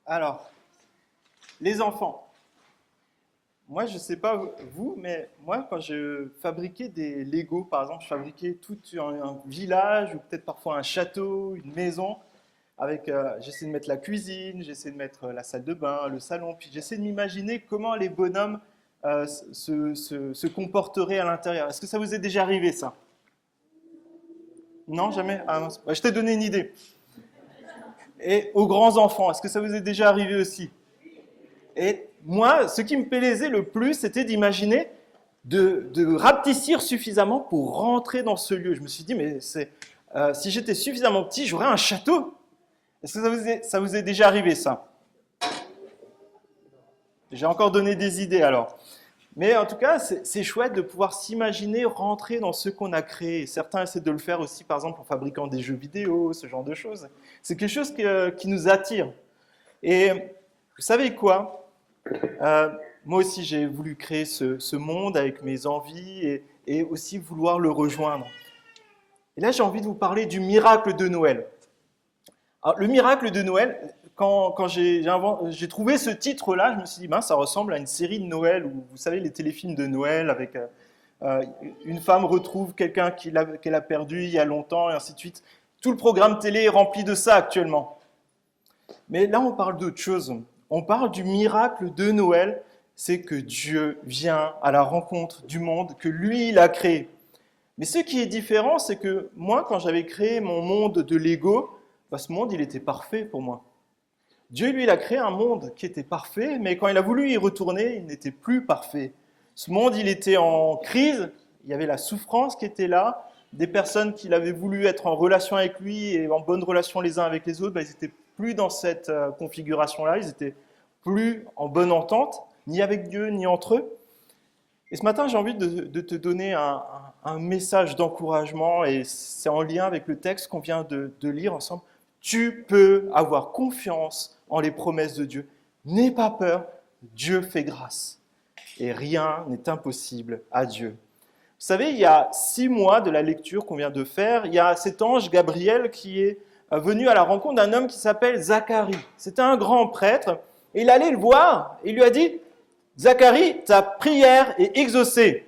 Alors, les enfants. Moi, je ne sais pas vous, mais moi, quand je fabriquais des Lego, par exemple, je fabriquais tout un village ou peut-être parfois un château, une maison. J'essaie de mettre la cuisine, j'essaie de mettre la salle de bain, le salon, puis j'essaie de m'imaginer comment les bonhommes se comporteraient à l'intérieur. Est-ce que ça vous est déjà arrivé, ça? Non, jamais? Ah, mince. Bah, je t'ai donné une idée. Et aux grands enfants, est-ce que ça vous est déjà arrivé aussi? Et moi, ce qui me plaisait le plus, c'était d'imaginer de rapetissir suffisamment pour rentrer dans ce lieu. Je me suis dit, si j'étais suffisamment petit, j'aurais un château. Est-ce que ça vous est déjà arrivé, ça? J'ai encore donné des idées alors. Mais en tout cas, c'est chouette de pouvoir s'imaginer rentrer dans ce qu'on a créé. Certains essaient de le faire aussi, par exemple, en fabriquant des jeux vidéo, ce genre de choses. C'est quelque chose qui nous attire. Et vous savez quoi? Euh, Moi aussi, j'ai voulu créer ce monde avec mes envies et aussi vouloir le rejoindre. Et là, j'ai envie de vous parler du miracle de Noël. Alors, le miracle de Noël, quand j'ai trouvé ce titre-là, je me suis dit, ben, ça ressemble à une série de Noël, où vous savez, les téléfilms de Noël, avec euh, une femme retrouve quelqu'un qu'elle a perdu il y a longtemps, et ainsi de suite. Tout le programme télé est rempli de ça actuellement. Mais là, on parle d'autre chose. On parle du miracle de Noël, c'est que Dieu vient à la rencontre du monde que lui, il a créé. Mais ce qui est différent, c'est que moi, quand j'avais créé mon monde de Lego, bah, ce monde, il était parfait pour moi. Dieu, lui, il a créé un monde qui était parfait, mais quand il a voulu y retourner, il n'était plus parfait. Ce monde, il était en crise, il y avait la souffrance qui était là, des personnes qui avaient voulu être en relation avec lui et en bonne relation les uns avec les autres, bah, ils n'étaient plus dans cette configuration-là, ils n'étaient plus en bonne entente, ni avec Dieu, ni entre eux. Et ce matin, j'ai envie de te donner un message d'encouragement, et c'est en lien avec le texte qu'on vient de lire ensemble. Tu peux avoir confiance en les promesses de Dieu. N'aie pas peur, Dieu fait grâce. Et rien n'est impossible à Dieu. Vous savez, il y a 6 mois de la lecture qu'on vient de faire, il y a cet ange Gabriel qui est venu à la rencontre d'un homme qui s'appelle Zacharie. C'était un grand prêtre, et il allait le voir, et il lui a dit, Zacharie, ta prière est exaucée.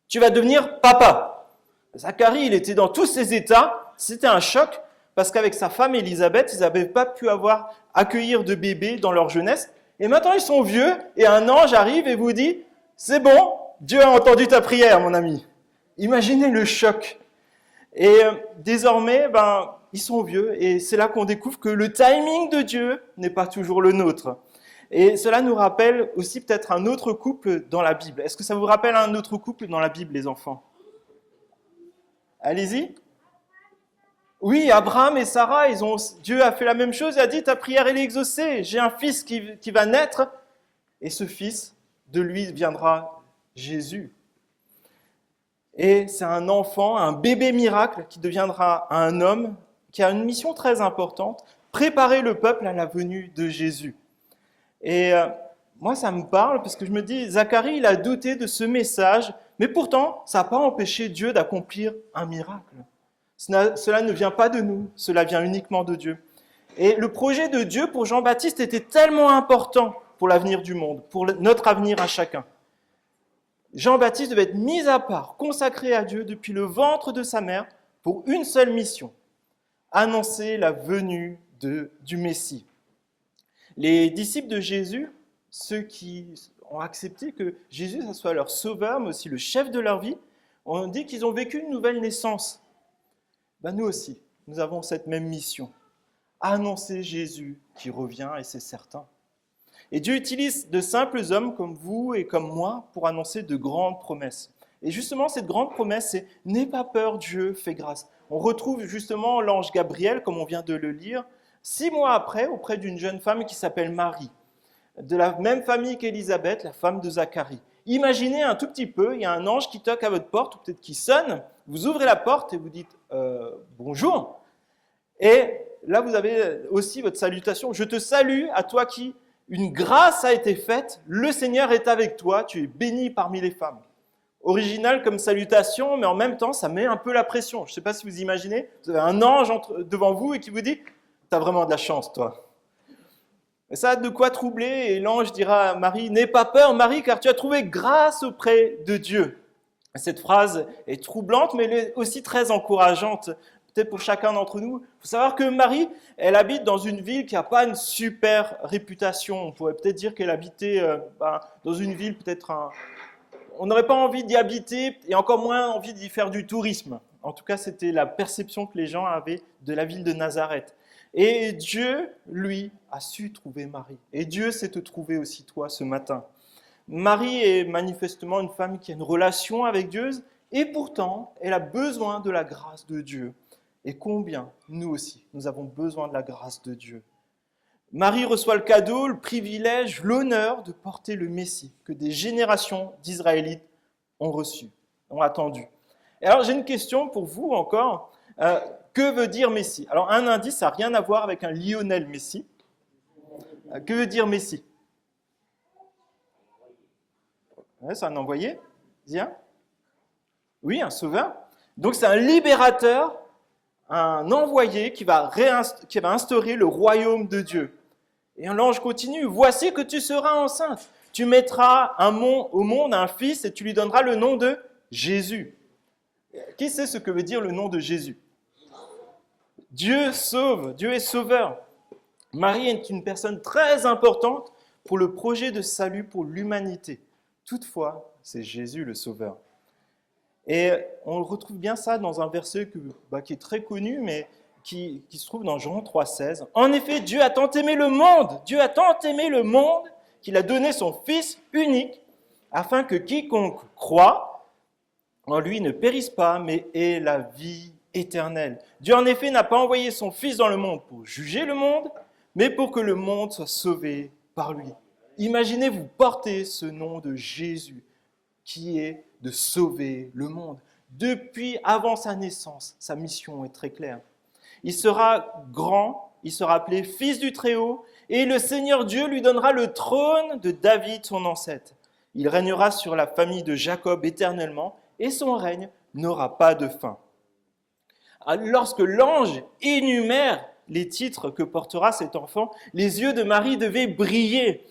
Tu vas devenir papa. Zacharie, il était dans tous ses états. C'était un choc parce qu'avec sa femme Élisabeth, ils n'avaient pas pu accueillir de bébés dans leur jeunesse. Et maintenant, ils sont vieux et un ange arrive et vous dit, c'est bon, Dieu a entendu ta prière, mon ami. Imaginez le choc. Et désormais, ils sont vieux et c'est là qu'on découvre que le timing de Dieu n'est pas toujours le nôtre. Et cela nous rappelle aussi peut-être un autre couple dans la Bible. Est-ce que ça vous rappelle un autre couple dans la Bible, les enfants? Allez-y. Oui, Abraham et Sarah, Dieu a fait la même chose, il a dit, ta prière est exaucée, j'ai un fils qui va naître, et ce fils, de lui viendra Jésus. Et c'est un enfant, un bébé miracle qui deviendra un homme, qui a une mission très importante, préparer le peuple à la venue de Jésus. Et moi, ça me parle parce que je me dis, Zacharie, il a douté de ce message, mais pourtant, ça n'a pas empêché Dieu d'accomplir un miracle. Cela ne vient pas de nous, cela vient uniquement de Dieu. Et le projet de Dieu pour Jean-Baptiste était tellement important pour l'avenir du monde, pour notre avenir à chacun. Jean-Baptiste devait être mis à part, consacré à Dieu depuis le ventre de sa mère pour une seule mission, annoncer la venue du Messie. Les disciples de Jésus, ceux qui ont accepté que Jésus soit leur sauveur, mais aussi le chef de leur vie, on dit qu'ils ont vécu une nouvelle naissance. Nous aussi, nous avons cette même mission, annoncer Jésus qui revient, et c'est certain. Et Dieu utilise de simples hommes comme vous et comme moi pour annoncer de grandes promesses. Et justement, cette grande promesse, c'est « N'aie pas peur, Dieu fait grâce ». On retrouve justement l'ange Gabriel, comme on vient de le lire, 6 mois après, auprès d'une jeune femme qui s'appelle Marie, de la même famille qu'Élisabeth, la femme de Zacharie. Imaginez un tout petit peu, il y a un ange qui toque à votre porte, ou peut-être qui sonne, vous ouvrez la porte et vous dites bonjour. Et là, vous avez aussi votre salutation. Je te salue, à toi qui une grâce a été faite, le Seigneur est avec toi, tu es béni parmi les femmes. Original comme salutation, mais en même temps, ça met un peu la pression. Je ne sais pas si vous imaginez, vous avez un ange devant vous et qui vous dit « T'as vraiment de la chance, toi ». Et ça a de quoi troubler, et l'ange dira à Marie, n'aie pas peur Marie, car tu as trouvé grâce auprès de Dieu. Cette phrase est troublante, mais elle est aussi très encourageante, peut-être pour chacun d'entre nous. Il faut savoir que Marie, elle habite dans une ville qui n'a pas une super réputation. On pourrait peut-être dire qu'elle habitait dans une ville, on n'aurait pas envie d'y habiter, et encore moins envie d'y faire du tourisme. En tout cas, c'était la perception que les gens avaient de la ville de Nazareth. Et Dieu, lui, a su trouver Marie. Et Dieu sait te trouver aussi toi ce matin. Marie est manifestement une femme qui a une relation avec Dieu, et pourtant, elle a besoin de la grâce de Dieu. Et combien, nous aussi, nous avons besoin de la grâce de Dieu. Marie reçoit le cadeau, le privilège, l'honneur de porter le Messie que des générations d'Israélites ont reçu, ont attendu. Et alors j'ai une question pour vous encore. Que veut dire Messie? Alors un indice, ça n'a rien à voir avec un Lionel Messi. Que veut dire Messie? Ouais, c'est un envoyé? Bien. Oui, un sauveur. Donc c'est un libérateur, un envoyé qui va instaurer le royaume de Dieu. Et l'ange continue, voici que tu seras enceinte. Tu mettras au monde un fils et tu lui donneras le nom de Jésus. Qui sait ce que veut dire le nom de Jésus? Dieu sauve, Dieu est sauveur. Marie est une personne très importante pour le projet de salut pour l'humanité. Toutefois, c'est Jésus le sauveur. Et on retrouve bien ça dans un verset qui est très connu, mais qui se trouve dans Jean 3,16. En effet, Dieu a tant aimé le monde, qu'il a donné son Fils unique, afin que quiconque croit en lui ne périsse pas, mais ait la vie éternelle. Dieu, en effet, n'a pas envoyé son Fils dans le monde pour juger le monde, mais pour que le monde soit sauvé par lui. Imaginez, vous portez ce nom de Jésus, qui est de sauver le monde. Depuis avant sa naissance, sa mission est très claire. Il sera grand, il sera appelé Fils du Très-Haut, et le Seigneur Dieu lui donnera le trône de David, son ancêtre. Il régnera sur la famille de Jacob éternellement, et son règne n'aura pas de fin. Lorsque l'ange énumère les titres que portera cet enfant, les yeux de Marie devaient briller.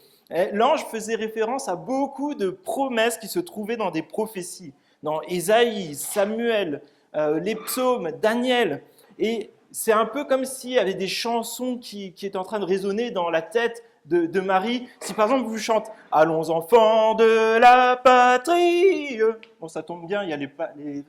L'ange faisait référence à beaucoup de promesses qui se trouvaient dans des prophéties, dans Ésaïe, Samuel, les psaumes, Daniel. Et c'est un peu comme s'il y avait des chansons qui étaient en train de résonner dans la tête de Marie. Si par exemple vous chantez « Allons enfants de la patrie », bon ça tombe bien, il y a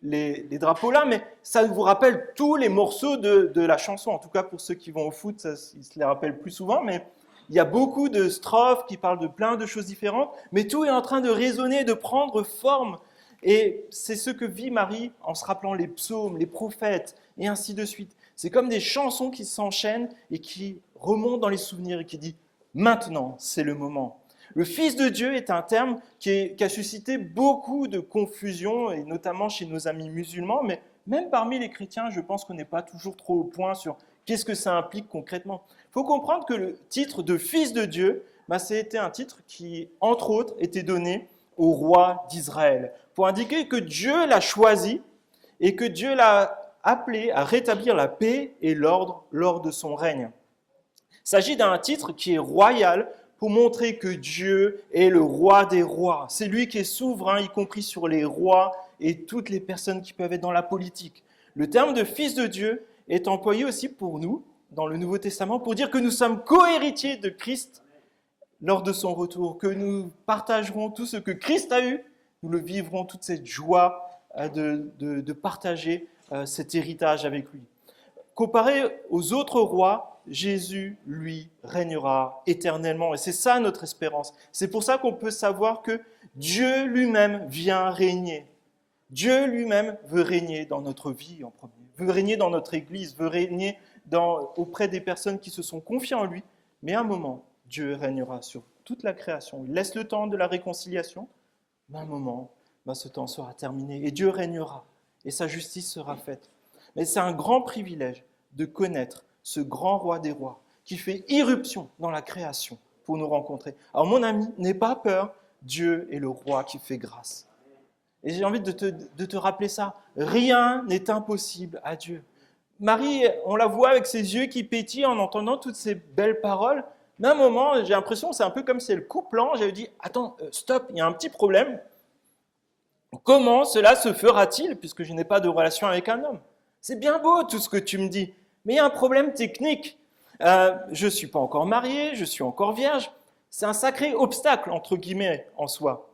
les drapeaux là, mais ça vous rappelle tous les morceaux de la chanson. En tout cas pour ceux qui vont au foot, ils se les rappellent plus souvent, mais il y a beaucoup de strophes qui parlent de plein de choses différentes, mais tout est en train de résonner, de prendre forme. Et c'est ce que vit Marie en se rappelant les psaumes, les prophètes, et ainsi de suite. C'est comme des chansons qui s'enchaînent et qui remontent dans les souvenirs et qui disent « Maintenant, c'est le moment ». Le Fils de Dieu est un terme qui a suscité beaucoup de confusion, et notamment chez nos amis musulmans, mais même parmi les chrétiens, je pense qu'on n'est pas toujours trop au point sur qu'est-ce que ça implique concrètement. Il faut comprendre que le titre de Fils de Dieu, c'était un titre qui, entre autres, était donné au roi d'Israël, pour indiquer que Dieu l'a choisi et que Dieu l'a appelé à rétablir la paix et l'ordre lors de son règne. Il s'agit d'un titre qui est royal pour montrer que Dieu est le roi des rois. C'est lui qui est souverain, y compris sur les rois et toutes les personnes qui peuvent être dans la politique. Le terme de Fils de Dieu est employé aussi pour nous, dans le Nouveau Testament, pour dire que nous sommes co-héritiers de Christ lors de son retour, que nous partagerons tout ce que Christ a eu, nous le vivrons toute cette joie de partager cet héritage avec lui. Comparé aux autres rois, Jésus, lui, régnera éternellement. Et c'est ça notre espérance. C'est pour ça qu'on peut savoir que Dieu lui-même vient régner. Dieu lui-même veut régner dans notre vie en premier, veut régner dans notre Église, veut régner auprès des personnes qui se sont confiées en lui. Mais à un moment, Dieu régnera sur toute la création. Il laisse le temps de la réconciliation, mais à un moment, ce temps sera terminé et Dieu régnera et sa justice sera faite. Mais c'est un grand privilège de connaître ce grand roi des rois qui fait irruption dans la création pour nous rencontrer. Alors mon ami, n'aie pas peur, Dieu est le roi qui fait grâce. Et j'ai envie de te rappeler ça, rien n'est impossible à Dieu. Marie, on la voit avec ses yeux qui pétillent en entendant toutes ces belles paroles, Mais à un moment, j'ai l'impression que c'est un peu comme si elle coupe l'ange. Elle dit, attends, stop, il y a un petit problème. Comment cela se fera-t-il puisque je n'ai pas de relation avec un homme? C'est bien beau tout ce que tu me dis, mais il y a un problème technique. Je ne suis pas encore marié, je suis encore vierge. C'est un sacré obstacle, entre guillemets, en soi.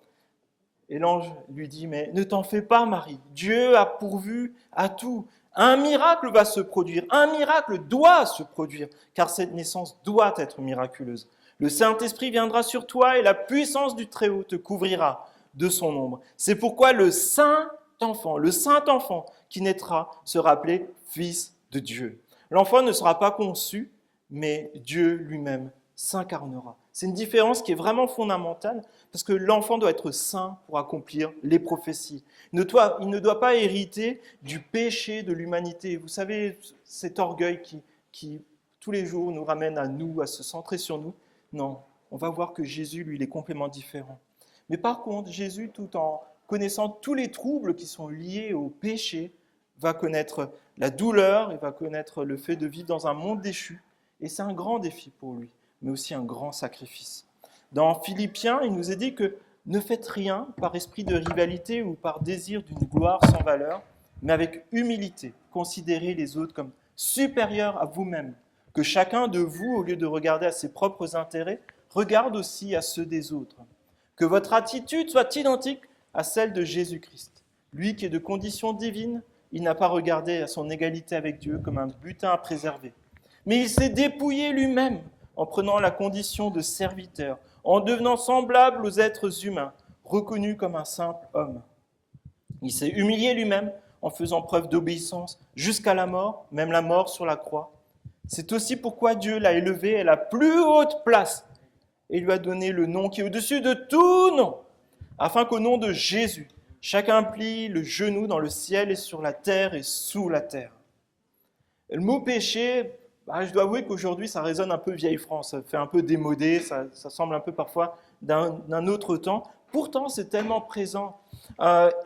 Et l'ange lui dit, mais ne t'en fais pas, Marie. Dieu a pourvu à tout. Un miracle va se produire. Un miracle doit se produire, car cette naissance doit être miraculeuse. Le Saint-Esprit viendra sur toi et la puissance du Très-Haut te couvrira de son ombre. C'est pourquoi le saint enfant qui naîtra sera appelé Fils de Dieu. L'enfant ne sera pas conçu, mais Dieu lui-même s'incarnera. C'est une différence qui est vraiment fondamentale parce que l'enfant doit être saint pour accomplir les prophéties. Il ne doit pas hériter du péché de l'humanité. Vous savez, cet orgueil qui tous les jours nous ramène à nous, à se centrer sur nous. Non, on va voir que Jésus, lui, il est complètement différent. Mais par contre, Jésus, tout en connaissant tous les troubles qui sont liés au péché, va connaître la douleur, il va connaître le fait de vivre dans un monde déchu. Et c'est un grand défi pour lui, mais aussi un grand sacrifice. Dans Philippiens, il nous est dit que ne faites rien par esprit de rivalité ou par désir d'une gloire sans valeur, mais avec humilité, considérez les autres comme supérieurs à vous-même. Que chacun de vous, au lieu de regarder à ses propres intérêts, regarde aussi à ceux des autres. Que votre attitude soit identique à celle de Jésus-Christ. Lui qui est de condition divine, il n'a pas regardé à son égalité avec Dieu comme un butin à préserver. Mais il s'est dépouillé lui-même en prenant la condition de serviteur, en devenant semblable aux êtres humains, reconnu comme un simple homme. Il s'est humilié lui-même en faisant preuve d'obéissance jusqu'à la mort, même la mort sur la croix. C'est aussi pourquoi Dieu l'a élevé à la plus haute place et lui a donné le nom qui est au-dessus de tout nom, afin qu'au nom de Jésus, chacun plie le genou dans le ciel et sur la terre et sous la terre. Le mot péché, je dois avouer qu'aujourd'hui ça résonne un peu vieille France, ça fait un peu démodé, ça semble un peu parfois d'un autre temps. Pourtant c'est tellement présent.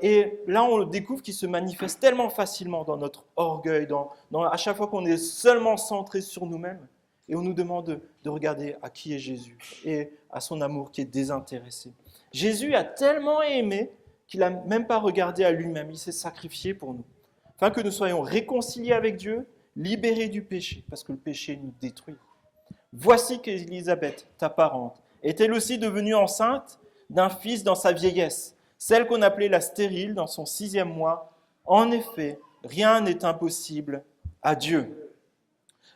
Et là on découvre qu'il se manifeste tellement facilement dans notre orgueil, à chaque fois qu'on est seulement centré sur nous-mêmes. Et on nous demande de regarder à qui est Jésus et à son amour qui est désintéressé. Jésus a tellement aimé qu'il n'a même pas regardé à lui-même, il s'est sacrifié pour nous. Afin que nous soyons réconciliés avec Dieu, libérés du péché, parce que le péché nous détruit. Voici qu'Élisabeth, ta parente, est elle aussi devenue enceinte d'un fils dans sa vieillesse, celle qu'on appelait la stérile dans son 6e mois. En effet, rien n'est impossible à Dieu.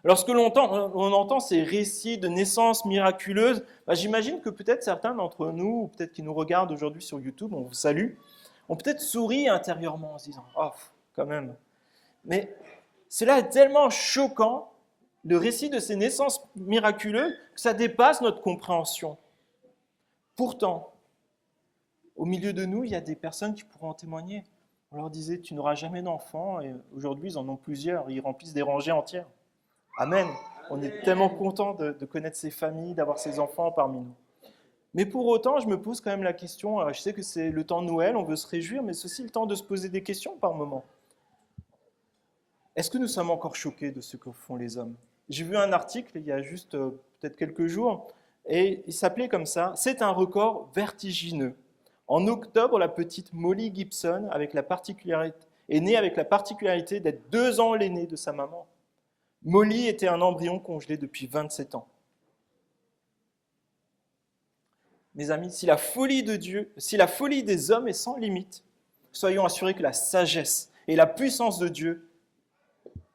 Lorsque on entend ces récits de naissance miraculeuse, j'imagine que peut-être certains d'entre nous, ou peut-être qui nous regardent aujourd'hui sur YouTube, on vous salue, ont peut-être souri intérieurement en se disant « Oh, quand même ». Mais cela est tellement choquant, le récit de ces naissances miraculeuses, que ça dépasse notre compréhension. Pourtant, au milieu de nous, il y a des personnes qui pourront en témoigner. On leur disait « Tu n'auras jamais d'enfants » et aujourd'hui, ils en ont plusieurs, ils remplissent des rangées entières. Amen. On est tellement content de connaître ces familles, d'avoir ces enfants parmi nous. Mais pour autant, je me pose quand même la question, je sais que c'est le temps de Noël, on veut se réjouir, mais c'est aussi le temps de se poser des questions par moment. Est-ce que nous sommes encore choqués de ce que font les hommes? J'ai vu un article il y a juste peut-être quelques jours, et il s'appelait comme ça, « C'est un record vertigineux ». En octobre, la petite Molly Gibson est née avec la particularité d'être 2 ans l'aînée de sa maman. Molly était un embryon congelé depuis 27 ans. Mes amis, si la folie de Dieu, si la folie des hommes est sans limite, soyons assurés que la sagesse et la puissance de Dieu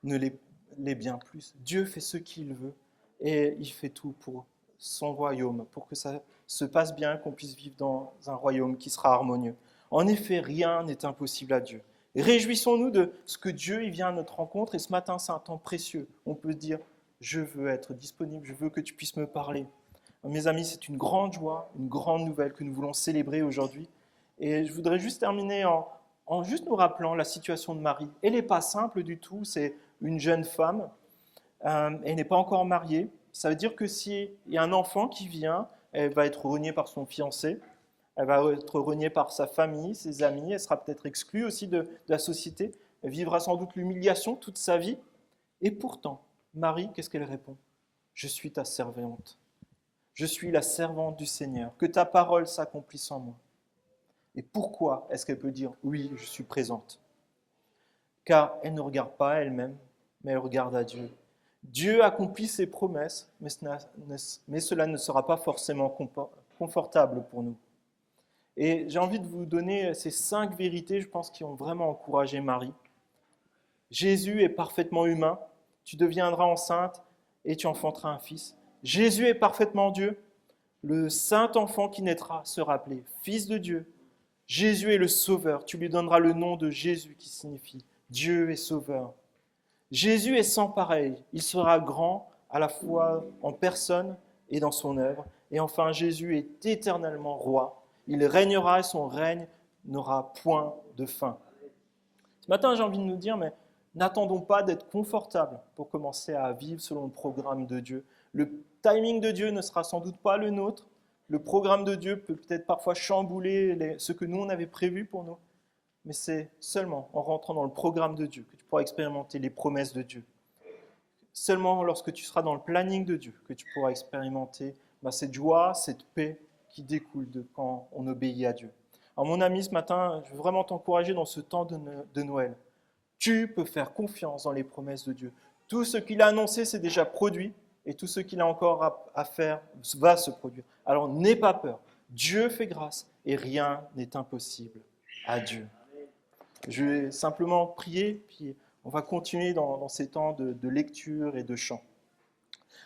ne l'est bien plus. Dieu fait ce qu'il veut et il fait tout pour son royaume, pour que ça se passe bien, qu'on puisse vivre dans un royaume qui sera harmonieux. En effet, rien n'est impossible à Dieu. Réjouissons-nous de ce que Dieu il vient à notre rencontre et ce matin c'est un temps précieux. On peut se dire, je veux être disponible, je veux que tu puisses me parler. Mes amis, c'est une grande joie, une grande nouvelle que nous voulons célébrer aujourd'hui. Et je voudrais juste terminer en juste nous rappelant la situation de Marie. Elle n'est pas simple du tout, c'est une jeune femme, elle n'est pas encore mariée. Ça veut dire que s'il y a un enfant qui vient, elle va être reniée par son fiancé. Elle va être reniée par sa famille, ses amis, elle sera peut-être exclue aussi de la société, elle vivra sans doute l'humiliation toute sa vie. Et pourtant, Marie, qu'est-ce qu'elle répond? Je suis ta servante, Je suis la servante du Seigneur, que ta parole s'accomplisse en moi. Et pourquoi est-ce qu'elle peut dire oui, je suis présente? Car elle ne regarde pas à elle-même, mais elle regarde à Dieu. Dieu accomplit ses promesses, mais cela ne sera pas forcément confortable pour nous. Et j'ai envie de vous donner ces 5 vérités, je pense, qui ont vraiment encouragé Marie. Jésus est parfaitement humain, tu deviendras enceinte et tu enfanteras un fils. Jésus est parfaitement Dieu, le saint enfant qui naîtra sera appelé Fils de Dieu. Jésus est le Sauveur, tu lui donneras le nom de Jésus qui signifie Dieu est Sauveur. Jésus est sans pareil, il sera grand à la fois en personne et dans son œuvre. Et enfin, Jésus est éternellement roi, il régnera et son règne n'aura point de fin. Ce matin, j'ai envie de nous dire, mais n'attendons pas d'être confortables pour commencer à vivre selon le programme de Dieu. Le timing de Dieu ne sera sans doute pas le nôtre. Le programme de Dieu peut peut-être parfois chambouler ce que nous, on avait prévu pour nous. Mais c'est seulement en rentrant dans le programme de Dieu que tu pourras expérimenter les promesses de Dieu. Seulement lorsque tu seras dans le planning de Dieu que tu pourras expérimenter cette joie, cette paix qui découle de quand on obéit à Dieu. Alors mon ami, ce matin, je veux vraiment t'encourager dans ce temps de Noël. Tu peux faire confiance dans les promesses de Dieu. Tout ce qu'il a annoncé, c'est déjà produit, et tout ce qu'il a encore à faire va se produire. Alors n'aie pas peur. Dieu fait grâce, et rien n'est impossible à Dieu. Je vais simplement prier, puis on va continuer dans ces temps de lecture et de chant.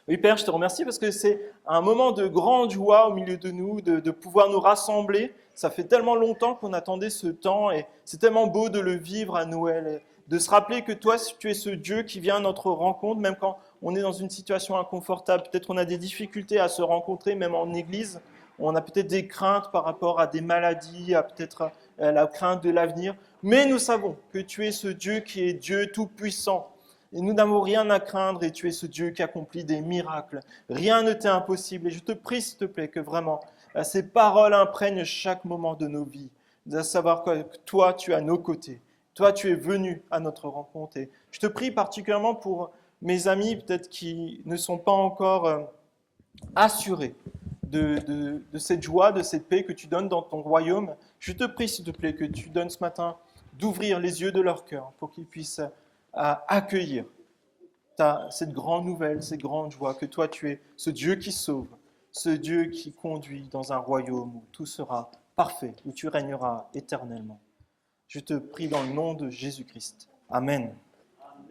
Oui, Père, je te remercie parce que c'est un moment de grande joie au milieu de nous, de pouvoir nous rassembler. Ça fait tellement longtemps qu'on attendait ce temps et c'est tellement beau de le vivre à Noël, de se rappeler que toi, tu es ce Dieu qui vient à notre rencontre, même quand on est dans une situation inconfortable. Peut-être qu'on a des difficultés à se rencontrer, même en église. On a peut-être des craintes par rapport à des maladies, à peut-être la crainte de l'avenir. Mais nous savons que tu es ce Dieu qui est Dieu tout-puissant. Et nous n'avons rien à craindre et tu es ce Dieu qui accomplit des miracles. Rien ne t'est impossible. Et je te prie, s'il te plaît, que vraiment ces paroles imprègnent chaque moment de nos vies. De savoir que toi, tu es à nos côtés. Toi, tu es venu à notre rencontre. Et je te prie particulièrement pour mes amis, peut-être qui ne sont pas encore assurés de cette joie, de cette paix que tu donnes dans ton royaume. Je te prie, s'il te plaît, que tu donnes ce matin d'ouvrir les yeux de leur cœur pour qu'ils puissent accueillir cette grande nouvelle, cette grande joie, que toi tu es ce Dieu qui sauve, ce Dieu qui conduit dans un royaume où tout sera parfait, où tu régneras éternellement. Je te prie dans le nom de Jésus-Christ. Amen.